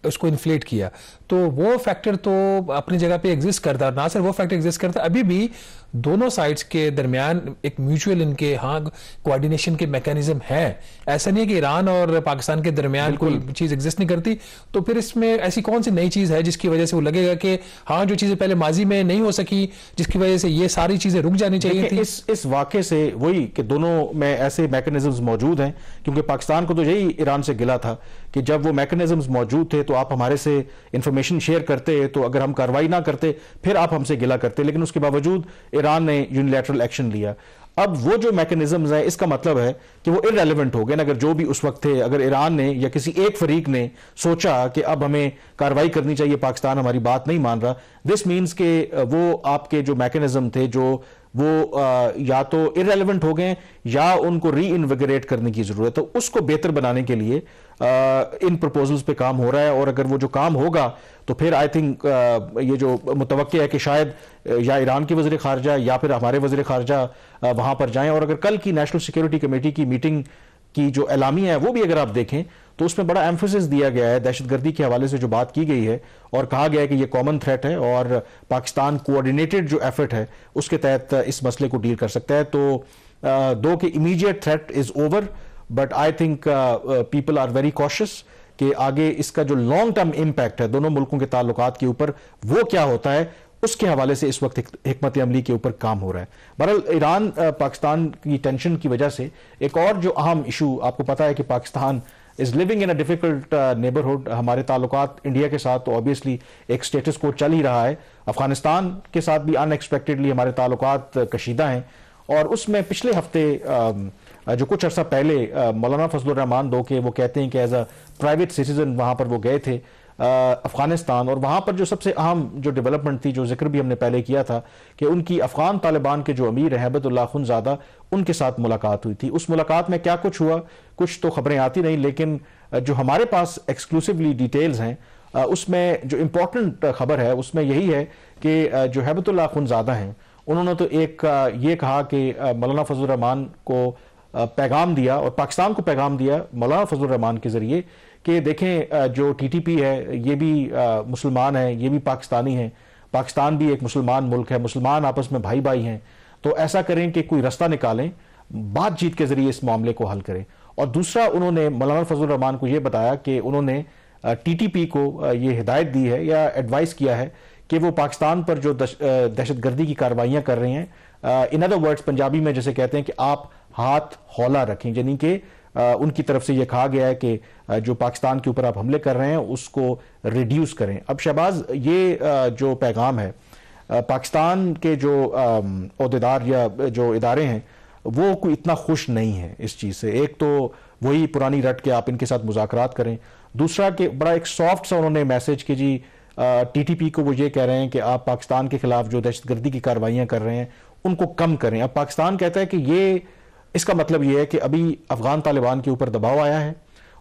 उसको इन्फ्लेट किया, तो वो फैक्टर तो अपनी जगह पे एग्जिस्ट करता है। ना सिर्फ वो फैक्टर एग्जिस्ट करता है, अभी भी दोनों साइड्स के दरमियान एक म्यूचुअल इनके कोऑर्डिनेशन के मैकेनिज्म है। ऐसा नहीं है कि ईरान और पाकिस्तान के दरमियान कोई चीज एग्जिस्ट नहीं करती। तो फिर इसमें ऐसी कौन सी नई चीज है जिसकी वजह से वो लगेगा कि हाँ जो चीजें पहले माजी में नहीं हो सकी जिसकी वजह से ये सारी चीजें रुक जानी चाहिए थी? इस वाक़े से वही कि दोनों में ऐसे मैकेनिज्म्स मौजूद हैं, क्योंकि पाकिस्तान को तो यही ईरान से गिला था कि जब वो मैकेनिज्म्स मौजूद थे तो आप हमारे से इंफॉर्मेशन शेयर करते, तो अगर हम कार्रवाई ना करते फिर आप हमसे गिला करते, लेकिन उसके बावजूद ईरान ने यूनिलैटरल एक्शन लिया। अब वो जो मैकेनिज्म्स हैं इसका मतलब है कि वो इररेलेवेंट हो गए ना। अगर जो भी उस वक्त थे, अगर ईरान ने या किसी एक फरीक ने सोचा कि अब हमें कार्रवाई करनी चाहिए, पाकिस्तान हमारी बात नहीं मान रहा, दिस मीन्स के वो आपके जो मैकेनिज्म थे जो वो या तो इररेलेवेंट हो गए या उनको री इन्विगरेट करने की जरूरत है। तो उसको बेहतर बनाने के लिए इन प्रपोजल्स पे काम हो रहा है, और अगर वो जो काम होगा तो फिर आई थिंक ये जो मुतवक्के है कि शायद या ईरान के वज़ीर ख़ारजा या फिर हमारे वज़ीर ख़ारजा वहां पर जाएं। और अगर कल की नेशनल सिक्योरिटी कमेटी की मीटिंग की जो एलामिया है वो भी अगर आप देखें तो उसमें बड़ा एम्फेसिस दिया गया है दहशतगर्दी के हवाले से जो बात की गई है, और कहा गया है कि ये कॉमन थ्रेट है और पाकिस्तान कोऑर्डिनेटेड जो एफर्ट है उसके तहत इस मसले को डील कर सकता है। तो दो कि immediate threat is over, but I think people are very cautious कि आगे इसका जो लॉन्ग टर्म इम्पैक्ट है दोनों मुल्कों के ताल्लुकात के ऊपर वो क्या होता है, उसके हवाले से इस वक्त हिकमत अमली के ऊपर काम हो रहा है। बहरहाल ईरान पाकिस्तान की टेंशन की वजह से एक और जो अहम इशू, आपको पता है कि Pakistan is living in a difficult neighbourhood. हमारे ताल्लुकात इंडिया के साथ तो ऑब्वियसली एक स्टेटस को चल ही रहा है, अफगानिस्तान के साथ भी अनएक्सपेक्टेडली हमारे ताल्लुकात कशीदा हैं। और उसमें पिछले हफ्ते जो कुछ अर्सा पहले मौलाना फजलुर रहमान दो के वो कहते हैं कि एज अ प्राइवेट सिटीजन वहाँ पर वो गए थे अफगानिस्तान, और वहाँ पर जो सबसे अहम जो डेवलपमेंट थी, जो जिक्र भी हमने पहले किया था कि उनकी अफगान तालिबान के जो अमीर हैं हैबतुल्लाह खुनज़ादा, उनके साथ मुलाकात हुई थी। उस मुलाकात में क्या कुछ हुआ, कुछ तो खबरें आती नहीं, लेकिन जो हमारे पास एक्सक्लूसिवली डिटेल्स हैं उसमें जो इम्पोर्टेंट खबर है उसमें यही है कि जो हैबतुल्लाह खुनज़ादा हैं उन्होंने तो एक ये कहा कि मौलाना फजलुर रहमान को पैगाम दिया और पाकिस्तान को पैगाम दिया मौलाना फजलुर रहमान के जरिए कि देखें जो टीटीपी है ये भी मुसलमान है, ये भी पाकिस्तानी है, पाकिस्तान भी एक मुसलमान मुल्क है, मुसलमान आपस में भाई भाई हैं, तो ऐसा करें कि कोई रास्ता निकालें, बातचीत के जरिए इस मामले को हल करें। और दूसरा उन्होंने मौलाना फजलुर रहमान को ये बताया कि उन्होंने टीटीपी को ये हिदायत दी है या एडवाइस किया है कि वो पाकिस्तान पर जो दहशतगर्दी की कार्रवाइयाँ कर रहे हैं, इन अदर वर्ड्स पंजाबी में जैसे कहते हैं कि आप हाथ हौला रखें, यानी कि उनकी तरफ से यह कहा गया है कि जो पाकिस्तान के ऊपर आप हमले कर रहे हैं उसको रिड्यूस करें। अब शहबाज ये जो पैगाम है पाकिस्तान के जो ओहदेदार या जो इदारे हैं वो कोई इतना खुश नहीं है इस चीज़ से। एक तो वही पुरानी रट के आप इनके साथ मुज़ाकरात करें, दूसरा कि बड़ा एक सॉफ्ट सा उन्होंने मैसेज कि जी टीटीपी को वो ये कह रहे हैं कि आप पाकिस्तान के खिलाफ जो दहशतगर्दी की कार्रवाइयाँ कर रहे हैं उनको कम करें। अब पाकिस्तान कहता है कि ये इसका मतलब ये है कि अभी अफगान तालिबान के ऊपर दबाव आया है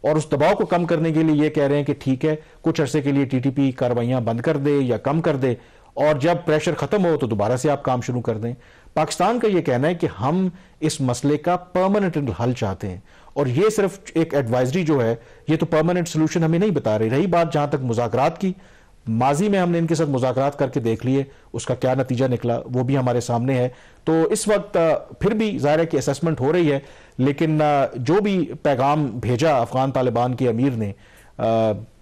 और उस दबाव को कम करने के लिए ये कह रहे हैं कि ठीक है कुछ अरसे के लिए टीटीपी कार्रवाइयाँ बंद कर दे या कम कर दे और जब प्रेशर खत्म हो तो दोबारा से आप काम शुरू कर दें। पाकिस्तान का ये कहना है कि हम इस मसले का परमानेंट हल चाहते हैं और ये सिर्फ एक एडवाइजरी जो है ये तो परमानेंट सोल्यूशन हमें नहीं बता रही। रही बात जहां तक मुज़ाकरात की, माजी में हमने इनके साथ मुज़ाकरात करके देख लिए, उसका क्या नतीजा निकला वो भी हमारे सामने है। तो इस वक्त फिर भी ज़ाहिर है कि असेसमेंट हो रही है, लेकिन जो भी पैगाम भेजा अफगान तालिबान के अमीर ने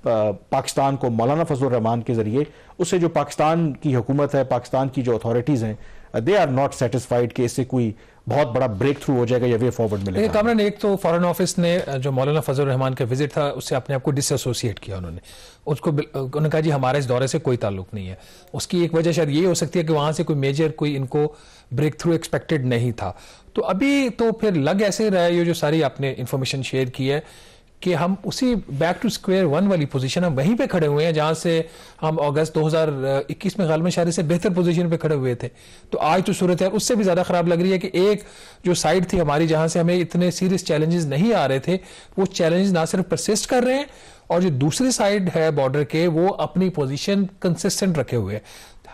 पाकिस्तान को मौलाना फजलुर रहमान के जरिए, उससे जो पाकिस्तान की हुकूमत है, पाकिस्तान की जो अथॉरिटीज़ हैं, दे आर नॉट सेटिस्फाइड कि इससे कोई बहुत बड़ा ब्रेक थ्रू हो जाएगा या वे फॉरवर्ड मिलेगा। कामरान, एक तो फॉरेन ऑफिस ने जो मौलाना फजलुर रहमान का विजिट था उससे अपने आप को डिसएसोसिएट किया, उन्होंने कहा जी हमारा इस दौरे से कोई ताल्लुक नहीं है। उसकी एक वजह शायद ये हो सकती है कि वहां से कोई मेजर कोई इनको ब्रेक थ्रू एक्सपेक्टेड नहीं था। तो अभी तो फिर लग ऐसे रहा है, ये जो सारी आपने इंफॉर्मेशन शेयर की है कि हम उसी बैक टू स्क्वायर वन वाली पोजीशन हम वहीं पे खड़े हुए हैं जहां से हम अगस्त 2021 में गालिबन शायद से बेहतर पोजीशन पे खड़े हुए थे। तो आज तो सूरत है उससे भी ज्यादा खराब लग रही है कि एक जो साइड थी हमारी जहां से हमें इतने सीरियस चैलेंजेस नहीं आ रहे थे, वो चैलेंजेस ना सिर्फ परसिस्ट कर रहे हैं और जो दूसरी साइड है बॉर्डर के वो अपनी पोजीशन कंसिस्टेंट रखे हुए हैं।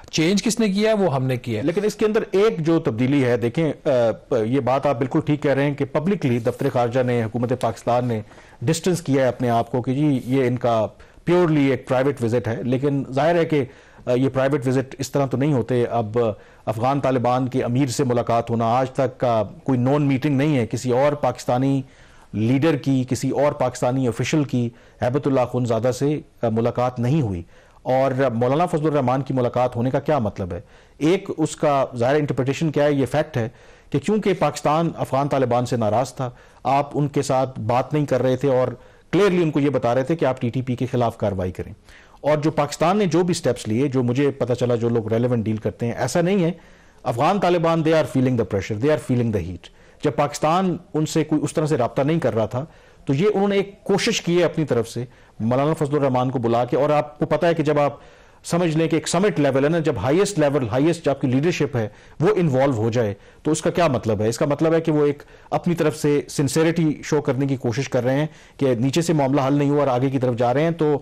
चेंज किसने किया है? वो हमने किया है। लेकिन इसके अंदर एक जो तब्दीली है, देखें ये बात आप बिल्कुल ठीक कह रहे हैं कि पब्लिकली दफ्तर खारजा ने, हुकूमत पाकिस्तान ने डिस्टेंस किया है अपने आप को कि जी ये इनका प्योरली एक प्राइवेट विजिट है। लेकिन जाहिर है कि ये प्राइवेट विजिट इस तरह तो नहीं होते। अब अफगान तालिबान के अमीर से मुलाकात होना, आज तक का कोई नॉन मीटिंग नहीं है किसी और पाकिस्तानी लीडर की, किसी और पाकिस्तानी ऑफिशियल की हैबतुल्लाह खुनज़ादा से मुलाकात नहीं हुई। और मौलाना फजलुर रहमान की मुलाकात होने का क्या मतलब है? एक उसका ज़ाहिर इंटरप्रिटेशन क्या है, ये फैक्ट है कि क्योंकि पाकिस्तान अफगान तालिबान से नाराज़ था, आप उनके साथ बात नहीं कर रहे थे और क्लियरली उनको ये बता रहे थे कि आप टीटीपी के खिलाफ कार्रवाई करें। और जो पाकिस्तान ने जो भी स्टेप्स लिए, जो मुझे पता चला जो लोग रेलेवेंट डील करते हैं, ऐसा नहीं है Afghan Taliban they are feeling the pressure, they are feeling the heat. जब पाकिस्तान उनसे कोई उस तरह से रब्ता नहीं कर रहा था तो ये उन्होंने एक कोशिश की है अपनी तरफ से मौलाना फजलुर रहमान को बुला के। और आपको पता है कि जब आप समझ लें कि एक समिट लेवल है ना, जब हाईएस्ट लेवल, हाईएस्ट जो आपकी लीडरशिप है वो इन्वॉल्व हो जाए तो उसका क्या मतलब है? इसका मतलब है कि वो एक अपनी तरफ से सिंसेरिटी शो करने की कोशिश कर रहे हैं कि नीचे से मामला हल नहीं हुआ और आगे की तरफ जा रहे हैं। तो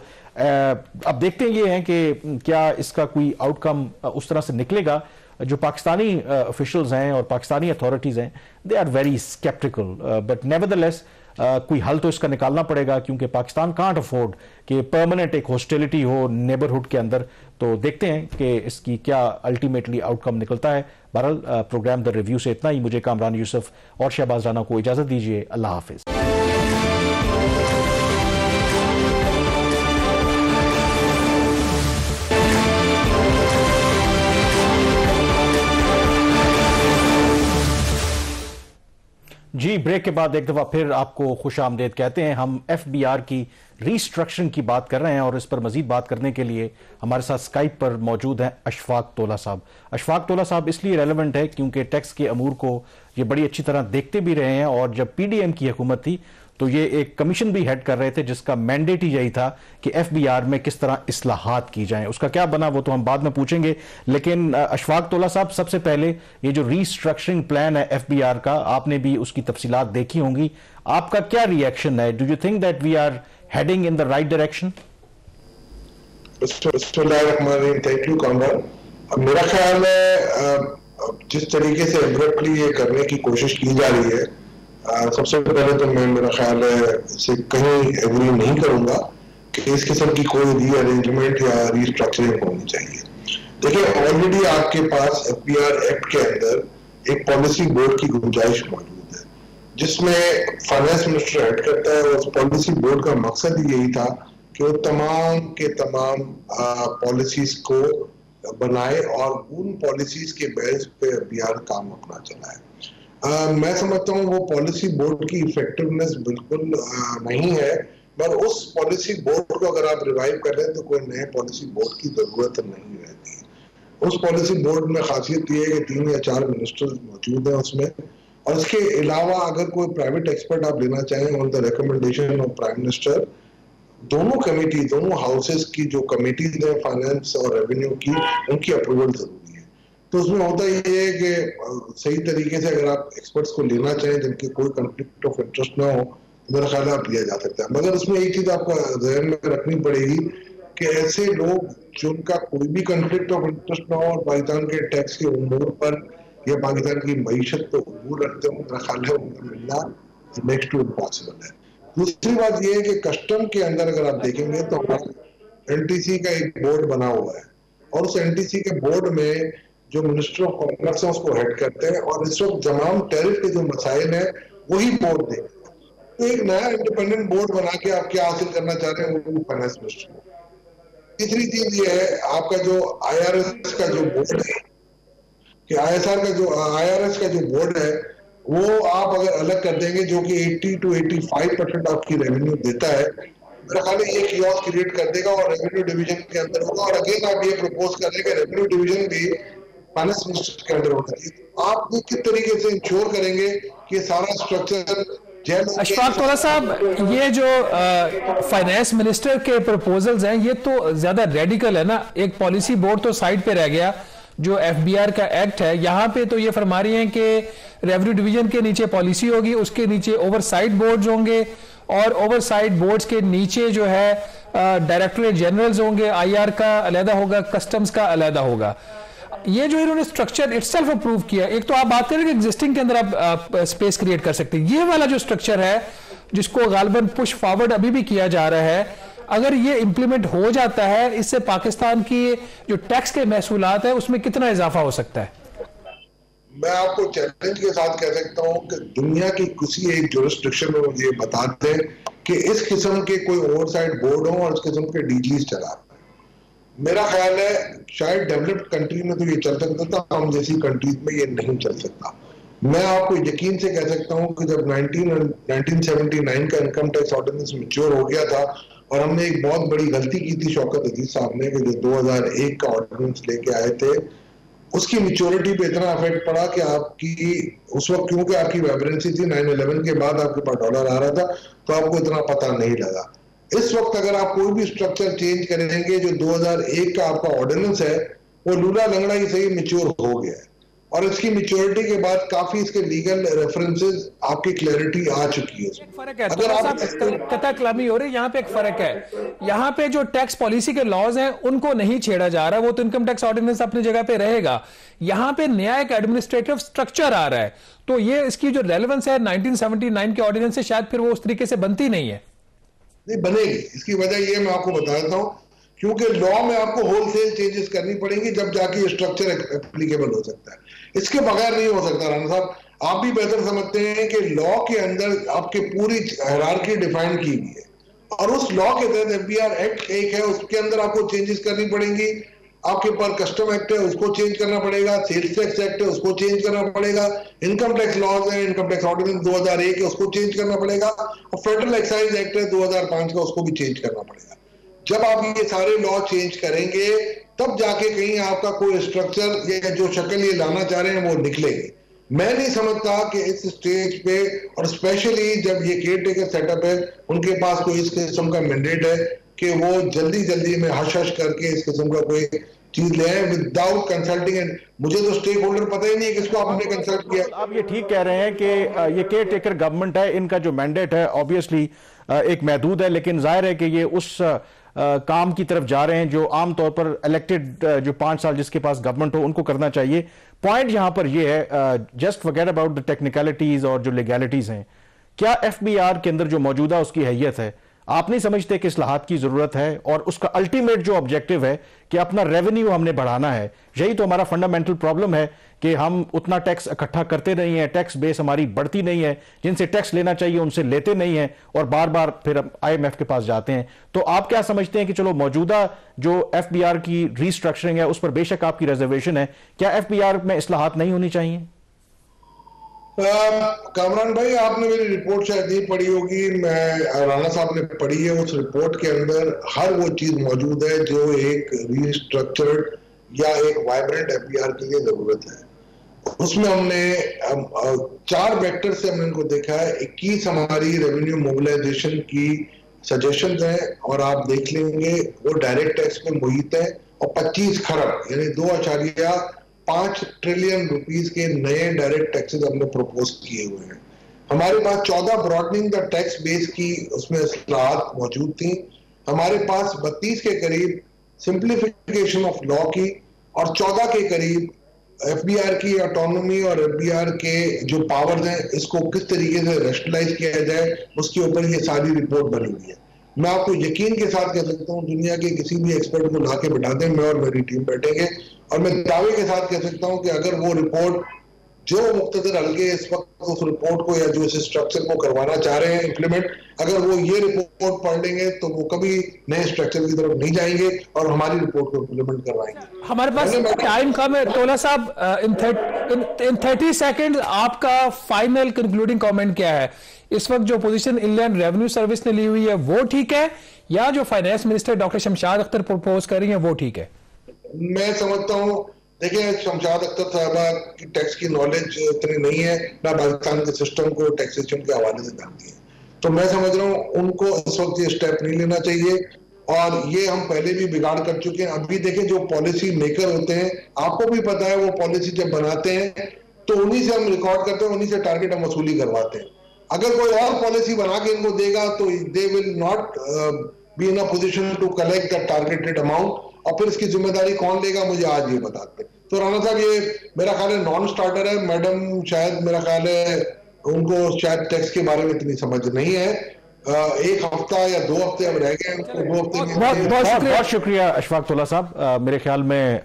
अब देखते हैं ये है कि क्या इसका कोई आउटकम उस तरह से निकलेगा। जो पाकिस्तानी ऑफिशियल्स हैं और पाकिस्तानी अथॉरिटीज़ हैं, they are very sceptical, but nevertheless कोई हल तो इसका निकालना पड़ेगा क्योंकि पाकिस्तान कांट अफोर्ड कि परमानेंट एक हॉस्टिलिटी हो नेबरहुड के अंदर। तो देखते हैं कि इसकी क्या अल्टीमेटली आउटकम निकलता है। बहरहाल प्रोग्राम द रिव्यू से इतना ही। मुझे कामरान यूसुफ और शहबाज राना को इजाज़त दीजिए। अल्लाह हाफिज़। जी, ब्रेक के बाद एक दफा फिर आपको खुश आमदेद कहते हैं। हम एफबीआर की रीस्ट्रक्चरिंग की बात कर रहे हैं और इस पर मजीद बात करने के लिए हमारे साथ स्काइप पर मौजूद हैं अशफाक तोला साहब। अशफाक तोला साहब इसलिए रेलेवेंट है क्योंकि टैक्स के अमूर को ये बड़ी अच्छी तरह देखते भी रहे हैं और जब पीडीएम की हुकूमत थी तो ये एक कमीशन भी हेड कर रहे थे जिसका मैंडेट ही यही था कि एफबीआर में किस तरह इस्लाहात की जाएं। उसका क्या बना वो तो हम बाद में पूछेंगे, लेकिन अशफाक तोला साहब, सबसे पहले ये जो रीस्ट्रक्चरिंग प्लान है एफबीआर का, आपने भी उसकी तफसीलात देखी होंगी, आपका क्या रिएक्शन है? Do you think that we are heading in the right direction? Thank you Kamran. मेरा ख्याल है जिस तरीके से एब्रप्टली ये करने की कोशिश की जा रही है, सबसे पहले तो मैं, मेरा ख्याल है, इससे कहीं एग्री नहीं करूंगा कि इस किस्म की कोई रीअरेंजमेंट या रीस्ट्रक्चरिंग होनी चाहिए। देखिए, ऑलरेडी आपके पास एफबीआर एक्ट के अंदर एक पॉलिसी बोर्ड की गुंजाइश मौजूद है जिसमें फाइनेंस मिनिस्टर हेड करता है और उस पॉलिसी बोर्ड का मकसद ही यही था कि वो तमाम के तमाम पॉलिसीज को बनाए और उन पॉलिसीज के बेस पे एफबीआर काम अपना चलाए। मैं समझता हूँ वो पॉलिसी बोर्ड की इफेक्टिवनेस बिल्कुल नहीं है, पर उस पॉलिसी बोर्ड को अगर आप रिवाइव कर रहे हैं तो कोई नए पॉलिसी बोर्ड की जरूरत नहीं रहती। उस पॉलिसी बोर्ड में खासियत ये है कि 3 या 4 मिनिस्टर्स मौजूद हैं उसमें, और इसके अलावा अगर कोई प्राइवेट एक्सपर्ट आप लेना चाहें on the recommendation of prime minister, दोनों कमेटी, दोनों हाउसेस की जो कमेटीज है फाइनेंस और रेवेन्यू की, उनकी अप्रूवल जरूरी है। तो उसमें होता ये है कि सही तरीके से अगर आप एक्सपर्ट्स को लेना चाहें जिनके कोई कंफ्लिक्ट ऑफ इंटरेस्ट ना हो, तो मेरा ख्याल है आप लिया जा सकता है। मगर उसमें एक चीज आपको ध्यान में रखनी पड़ेगी कि ऐसे लोग जिनका कोई भी कंफ्लिक्ट ऑफ इंटरेस्ट ना हो और पाकिस्तान के टैक्स के उमूर पर या पाकिस्तान की मईशत पर उमूर रखते हो, मेरा ख्याल है उनका मिलना नेक्स्ट टू इम्पॉसिबल है। दूसरी बात यह है कि कस्टम के अंदर अगर आप देखेंगे तो हमारा एनटीसी का एक बोर्ड बना हुआ है और उस एनटीसी के बोर्ड में जो मिनिस्टर ऑफ कॉमर्स है उसको हेड करते हैं और इस वक्त तमाम टैरिफ के जो मसाइल है वही बोर्ड देखेगा। तो एक नया इंडिपेंडेंट बोर्ड बना के आप क्या हासिल करना चाह रहे हैं वो फाइनेंस मिनिस्टर। तीसरी चीज ये है आपका जो आईआरएस का जो बोर्ड है कि आईआरएस का जो बोर्ड है वो आप अगर अलग कर देंगे जो कि 80 to 85% आपकी रेवेन्यू देता है, मेरा ख्याल है ये कियोस्क क्रिएट कर देगा और रेवेन्यू डिवीजन के अंदर होगा। और अगेन आप ये प्रपोज कर रहे हैं कि रेवेन्यू डिवीजन भी फाइनेंस मिनिस्टर के अंदर होना चाहिए। आप किस तरीके से इंश्योर करेंगे कि सारा स्ट्रक्चर? अशफाक तोला साहब, ये जो फाइनेंस मिनिस्टर के प्रपोजल्स हैं ये तो ज्यादा रेडिकल है ना। एक पॉलिसी बोर्ड तो साइड पे रह गया, जो एफबीआर का एक्ट है यहाँ पे तो ये फरमा रही हैं कि रेवेन्यू डिवीजन के नीचे पॉलिसी होगी, उसके नीचे ओवरसाइट बोर्ड्स होंगे और ओवरसाइट बोर्ड्स के नीचे जो है डायरेक्टरेट जनरल्स होंगे, आईआर का अलहदा होगा, कस्टम्स का अलहदा होगा। ये जो इन्होंने स्ट्रक्चर इटसेल्फ अप्रूव किया, एक तो आप बात करें कि एग्जिस्टिंग के अंदर आप स्पेस क्रिएट कर सकते हैं, ये वाला जो स्ट्रक्चर है जिसको गालिबन पुश फॉरवर्ड अभी भी किया जा रहा है, अगर ये इंप्लीमेंट हो जाता है इससे पाकिस्तान की जो टैक्स के महसूलात है उसमें कितना इजाफा हो सकता है? मैं आपको चैलेंज के साथ कह सकता हूं कि दुनिया की किसी एक जुरिस्डिक्शन में मुझे बता दें कि इस किस्म के कोई ओवरसाइट बोर्ड हो और इस किस्म के डीजीज चला। मेरा ख्याल है शायद डेवलप्ड कंट्री में तो ये चल सकता था, हम जैसी कंट्रीज में ये नहीं चल सकता। मैं आपको यकीन से कह सकता हूं कि जब 1979 का इनकम टैक्स ऑर्डिनेंस मैच्योर हो गया था और हमने एक बहुत बड़ी गलती की थी शौकत अजीज साहब ने कि जो 2001 का ऑर्डिनेंस लेके आए थे, उसकी मैच्योरिटी पे इतना इफेक्ट पड़ा कि आपकी उस वक्त क्योंकि आपकी वाइब्रेंसी थी, 9/11 के बाद आपके पास डॉलर आ रहा था तो आपको इतना पता नहीं लगा। इस वक्त अगर आप कोई भी स्ट्रक्चर चेंज करेंगे, जो 2001 का आपका ऑर्डिनेंस है वो लूला लंगड़ा ही सही मैच्योर हो गया है और इसकी मैच्योरिटी के बाद काफी इसके लीगल रेफरेंसेस आपकी क्लैरिटी आ चुकी है। फर्क है, अगर आप कथा कलामी हो रही है, यहाँ पे एक फर्क है। यहाँ पे जो टैक्स पॉलिसी के लॉज हैं उनको नहीं छेड़ा जा रहा, वो तो इनकम टैक्स ऑर्डिनेंस अपनी जगह पे रहेगा। यहाँ पे नया एक एडमिनिस्ट्रेटिव स्ट्रक्चर आ रहा है, तो ये इसकी जो रेलेवेंस है 1979 के ऑर्डिनेंस से शायद फिर वो उस तरीके से बनती नहीं है। नहीं बनेगी, इसकी वजह ये मैं आपको बता देता हूँ, क्योंकि लॉ में आपको होलसेल चेंजेस करनी पड़ेंगी जब जाके ये स्ट्रक्चर एप्लीकेबल हो सकता है, इसके बगैर नहीं हो सकता। राणा साहब आप भी बेहतर समझते हैं कि लॉ के अंदर आपके पूरी हायरार्की डिफाइन की गई है और उस लॉ के तहत एफबीआर एक्ट एक है, उसके अंदर आपको चेंजेस करनी पड़ेंगी। आपके ऊपर कस्टम एक्ट है उसको चेंज करना पड़ेगा, सेल्स टैक्स एक्ट है उसको चेंज करना पड़ेगा, इनकम टैक्स लॉज है, इनकम टैक्स ऑर्डिनेंस 2001 है उसको चेंज करना पड़ेगा, और फेडरल एक्साइज एक्ट है 2005 का उसको भी चेंज करना पड़ेगा। जब आप ये सारे लॉ चेंज करेंगे तब जाके कहीं आपका कोई स्ट्रक्चर या जो शक्ल ये लाना चाह रहे हैं वो निकलेगी। मैं नहीं समझता कि इस स्टेज पे, और स्पेशली जब ये केयर टेकर सेटअप है, उनके पास कोई इस किस्म का मैंडेट है कि वो जल्दी में हश हश करके इस किस्म का कोई चीज ले आए विदाउट कंसल्टिंग। एंड मुझे तो स्टेक होल्डर पता ही नहीं है किसको आपने कंसल्ट किया। आप ये ठीक कह रहे हैं कि ये केयर टेकर गवर्नमेंट है, इनका जो मैंडेट है ऑब्वियसली एक महदूद है, लेकिन जाहिर है कि ये उस काम की तरफ जा रहे हैं जो आमतौर पर इलेक्टेड जो 5 साल जिसके पास गवर्नमेंट हो उनको करना चाहिए। पॉइंट यहां पर ये है, just forget about the technicalities और जो लीगैलिटीज हैं, क्या एफबीआर के अंदर जो मौजूदा उसकी हैयत है, आप नहीं समझते कि इस्लाहात की जरूरत है और उसका अल्टीमेट जो ऑब्जेक्टिव है कि अपना रेवेन्यू हमने बढ़ाना है? यही तो हमारा फंडामेंटल प्रॉब्लम है कि हम उतना टैक्स इकट्ठा करते नहीं है, टैक्स बेस हमारी बढ़ती नहीं है, जिनसे टैक्स लेना चाहिए उनसे लेते नहीं है और बार बार फिर IMF के पास जाते हैं। तो आप क्या समझते हैं कि चलो मौजूदा जो एफबीआर की रीस्ट्रक्चरिंग है उस पर बेशक आपकी रिजर्वेशन है, क्या एफबीआर में इस्लाहात नहीं होनी चाहिए? कामरान भाई, आपने मेरी रिपोर्ट शायद नहीं पढ़ी होगी, मैं राणा साहब ने पढ़ी है। उस रिपोर्ट के अंदर हर वो चीज मौजूद है जो एक रीस्ट्रक्चर्ड या एक वाइब्रेंट एफबीआर के लिए जरूरत है। उसमें हमने 4 वेक्टर से हमने इनको देखा है। 21 हमारी रेवेन्यू मोबिलाइजेशन की सजेशंस हैं और आप देख लेंगे वो डायरेक्ट टैक्स पे मुहित है, और 25 खरब यानी 2.5 ट्रिलियन रुपीस के नए डायरेक्ट टैक्सेस हमने प्रपोज किए हुए हैं। हमारे पास 14 ब्रॉडनिंग द टैक्स बेस की उसमें इस्लाहात मौजूद थी। हमारे पास 32 के करीब सिंप्लीफिकेशन ऑफ लॉ की, और 14 के करीब एफबीआर की ऑटोनॉमी और एफबीआर के जो पावर्स हैं इसको किस तरीके से रैशनलाइज किया जाए, उसके ऊपर ये सारी रिपोर्ट बनी हुई है। मैं आपको यकीन के साथ कह सकता हूं, दुनिया के किसी भी एक्सपर्ट को ला के बिठा दें, मैं और मेरी टीम बैठेंगे और मैं दावे के साथ कह सकता हूं कि अगर वो रिपोर्ट जो मुख्तदर हल्के इस वक्त उस रिपोर्ट को या जो इस स्ट्रक्चर को करवाना चाह रहे हैं इम्प्लीमेंट, अगर वो ये रिपोर्ट पढ़ लेंगे तो वो कभी नए स्ट्रक्चर की तरफ नहीं जाएंगे और हमारी रिपोर्ट को इम्प्लीमेंट करवाएंगे। हमारे पास टाइम कम है। टोला साहब, इन 30 सेकेंड आपका फाइनल कंक्लूडिंग कमेंट क्या है? इस वक्त जो पोजीशन इंडियन रेवेन्यू सर्विस ने ली हुई है वो ठीक है, या जो finance minister doctor Shamshad Akhtar propose कर रही है वो ठीक है? मैं समझता हूं, देखिए शमशाद अख्तर साहबा की टैक्स की नॉलेज इतनी नहीं है, ना पाकिस्तान के सिस्टम को टैक्सेशन के हवाले से जानती है, तो मैं समझ रहा हूँ उनको इस वक्त ये स्टेप नहीं लेना चाहिए। और ये हम पहले भी बिगाड़ कर चुके हैं। अभी देखें जो पॉलिसी मेकर होते हैं, आपको भी पता है, वो पॉलिसी जब बनाते हैं तो उन्हीं से हम रिकॉर्ड करते हैं, उन्हीं से टारगेट हम वसूली करवाते हैं। अगर कोई और पॉलिसी बना के इनको देगा तो they will not be in a position to collect the targeted amount, और फिर इसकी जिम्मेदारी कौन लेगा मुझे आज ये बताते हैं। तो राणा साहब, ये मेरा ख्याल है नॉन स्टार्टर है। मैडम शायद मेरा ख्याल है उनको शायद टैक्स के बारे में इतनी समझ नहीं है। 1 हफ्ता या 2 हफ्ते अब रह गए, उनको 2 हफ्ते। बहुत शुक्रिया अशफाक तौला साहब। मेरे ख्याल में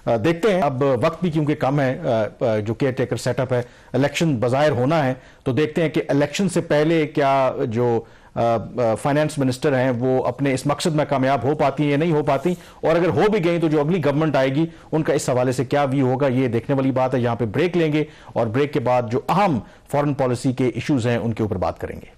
देखते हैं, अब वक्त भी क्योंकि कम है, जो केयर टेकर सेटअप है, इलेक्शन बज़ाहिर होना है, तो देखते हैं कि इलेक्शन से पहले क्या जो फाइनेंस मिनिस्टर हैं वो अपने इस मकसद में कामयाब हो पाती हैं या नहीं हो पाती, और अगर हो भी गई तो जो अगली गवर्नमेंट आएगी उनका इस हवाले से क्या व्यू होगा, ये देखने वाली बात है। यहाँ पे ब्रेक लेंगे और ब्रेक के बाद जो अहम फॉरेन पॉलिसी के इश्यूज हैं उनके ऊपर बात करेंगे।